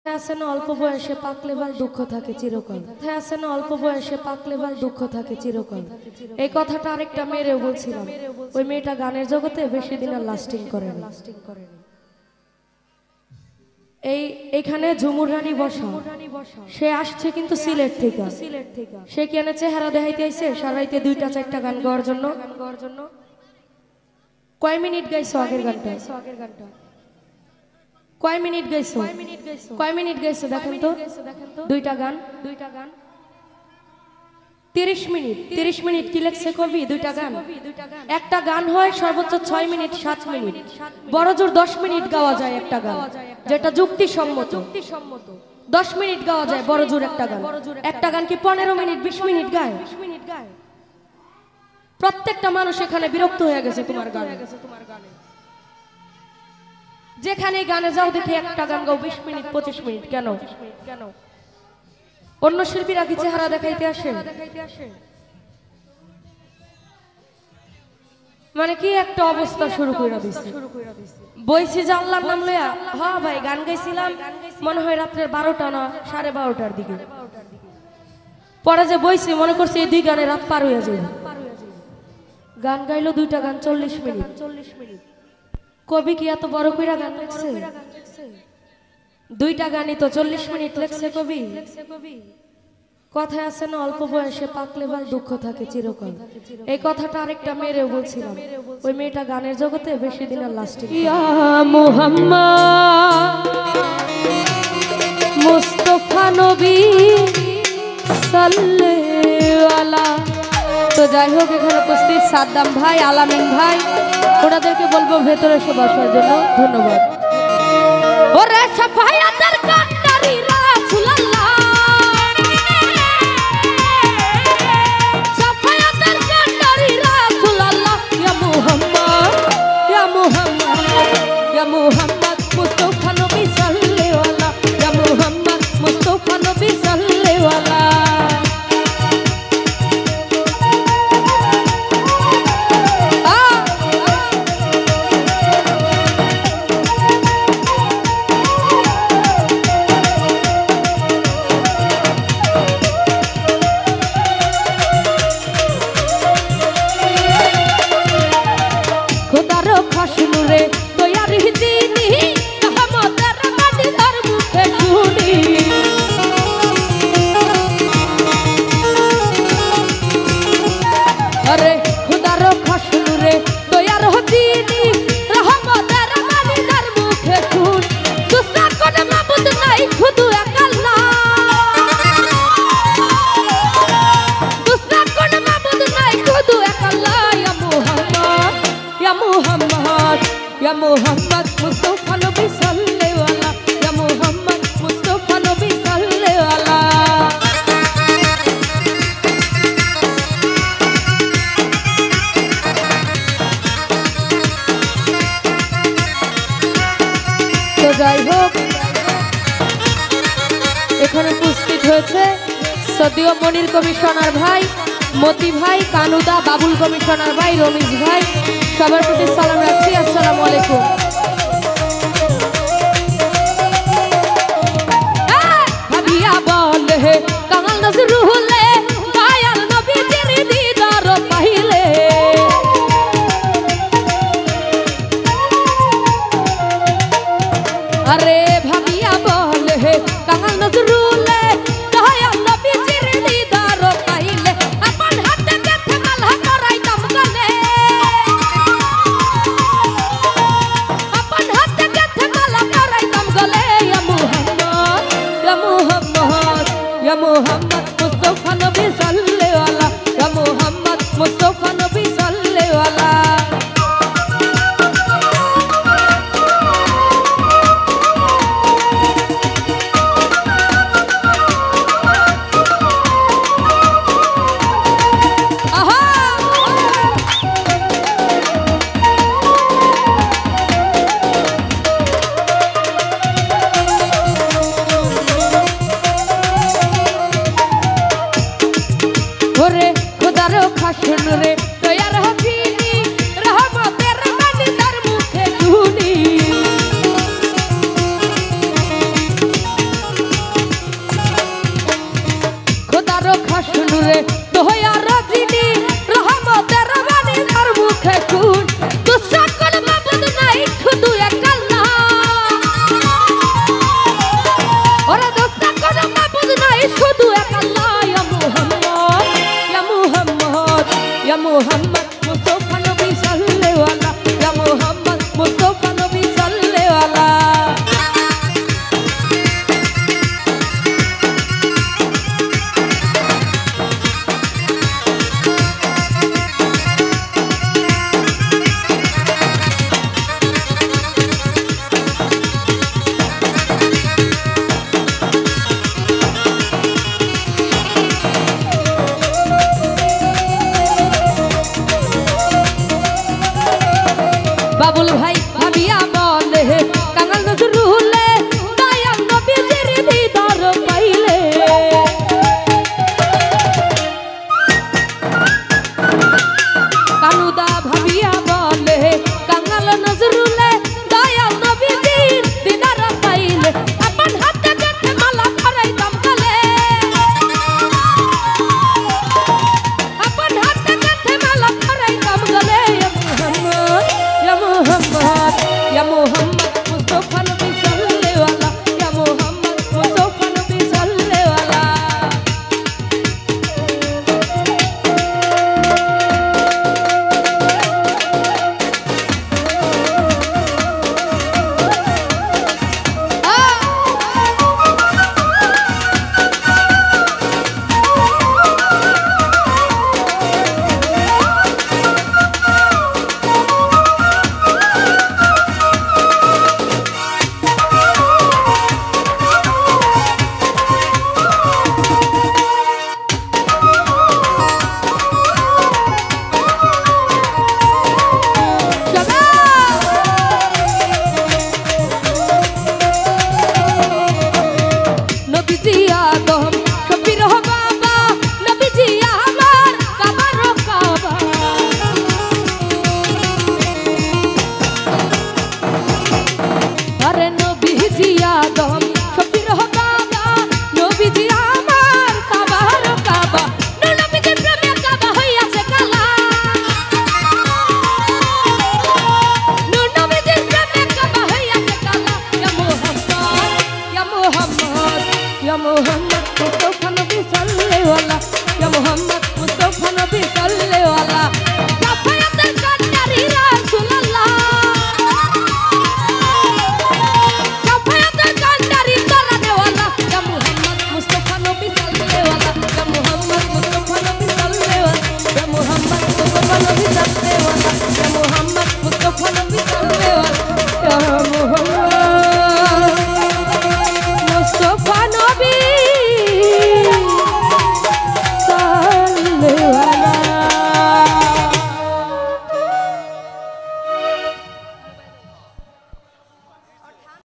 আছে না অল্প বয়সে পাকলে বাল দুঃখ থাকে চিরকাল। আছে না অল্প বয়সে পাকলে বাল দুঃখ থাকে চিরকাল। এই কথাটা আরেকটা মেয়েরেও বলছিলাম। ওই মেয়েটা গানের জগতে বেশি দিন আর লাস্টিং করেনি। এইখানে ঝুমুর রানী বসা, সে আসছে কিন্তু সিলেট থেকে। সে কি এনে চেহারা দেখাইতে আইছে সারাইতে 2টা 4টা গান গাওয়ার জন্য। কয় মিনিট গাইছো আগের গানটা? কয় মিনিট গাইছো? কয় মিনিট গাইছো দেখেন তো? 2টা গান 30 মিনিট। 30 মিনিট কি লেখছে কবি? 2টা গান। একটা গান হয় সর্বোচ্চ 6 মিনিট 7 মিনিট, বড় জোর 10 মিনিট গাওয়া যায় একটা গান, যেটা যুক্তিসম্মত। 10 মিনিট গাওয়া যায় বড় জোর একটা গান। একটা গান কি 15 মিনিট 20 মিনিট গায়? প্রত্যেকটা মানুষ এখানে বিরক্ত হয়ে গেছে তোমার গানে। যেখানে গানে যাও দেখি একটা গান গাও 20 মিনিট 25 মিনিট। কেন? অন্য শিল্পীরা কি চেহারা দেখাইতে আসে? মানে কি একটা অবস্থা শুরু করে দিছে। বইছি যে আল্লাহর নাম লইয়া, হ্যাঁ ভাই গান গাইছিলাম মনে হয় রাত্রের 12টা না 12:30টার দিকে। পরে যে বইছি মনে করছি এই 2 গানে রাত পার হয়ে যাবে। গান গাইলো 2টা গান 40 মিনিট। কবি কি এত বড় কইরা গান লিখছে? 2টা গানই তো 40 মিনিট লিখছে কবি। কথায় আছে না অল্প বয়সে পাকলে বাল দুঃখ থাকে চিরকাল। এই কথাটা আরেকটা মেয়েরেও বলছিলাম। ওই মেয়েটা গানের জগতে বেশি দিন আর লাস্টিং। ইয়া মুহাম্মদ মুস্তাফা নবী সাল্লাল্লাহু আলাইহি। তো যাই হোক, এখানে উপস্থিত সাদ্দাম ভাই, আলামিন ভাই, ওনাদেরকে বলবো ভেতরে এসে বসার জন্য। ধন্যবাদ। ওরে শাফায়াতের কান্ডারি রাসূলুল্লাহ, শাফায়াতের কান্ডারি রাসূলুল্লাহ, ইয়া মুহাম্মদ ইয়া মুহাম্মদ ইয়া মুহাম্মদ মুস্তাফা নবী সাল্লাল্লাহু আলাইহি, ইয়া মুহাম্মদ মুস্তাফা নবী সাল্লাল্লাহু আলাইহি। Ya Muhammad Mustafa Nabi sallallahu alaihi, Ya Muhammad Mustafa Nabi sallallahu alaihi। তো যাই হোক, এখানে উপস্থিত হয়েছে সদীয় মনির কমিশনার ভাই, মতি ভাই, কানুদা, বাবুল কমিশনার ভাই, রমিজ ভাই, সবার প্রতি সালাম রাখছি। আসসালামু আলাইকুম। ভাবিয়া বলে কাঙাল নজরুলে দয়াল নবীজির দিদার পাইলে, আরে ভাবিয়া বলে কাঙাল নজরুলে দয়াল নবীজির দিদার পাইলে, আপন হাতে দেখে মালা করাইতাম গলে। মোহাম্মদ ইয়া মোহাম্মদ মুস্তাফা নবী সাল্লাল্লাহু আলাইহি ইয়া মোহাম্মদ মুস্তাফা নবী সাল্লাল্লাহু আলাইহি